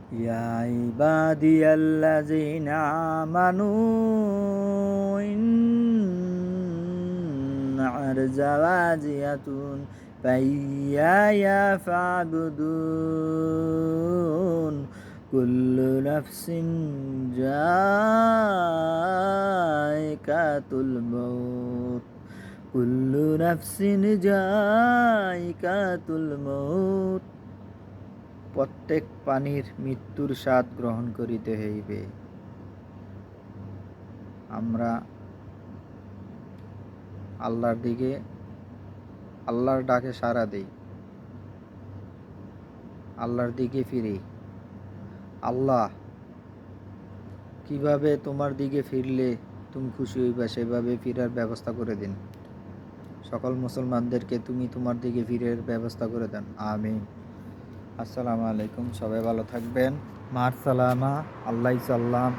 يا عبادي الذين آمنوا إن أرض واسعة فإياي فاعبدون كل نفس ذائقة الموت كل نفس ذائقة الموت প্রত্যেক প্রাণীর মৃত্যুর স্বাদ গ্রহণ করিতে হইবে। আমরা আল্লাহর ডাকে সাড়া দেই, আল্লাহর দিকে ফিরি। আল্লাহ কিভাবে তোমার দিকে ফিরলে তুমি খুশি হইবা সেভাবে ফিরার ব্যবস্থা করে দিন। সকল মুসলমানদেরকে তুমি তোমার দিকে ফিরের ব্যবস্থা করে দেন, আমিন। আসসালামু আলাইকুম, সবাই ভালো থাকবেন। মার সালামা, আল্লাহ সাল্লাম।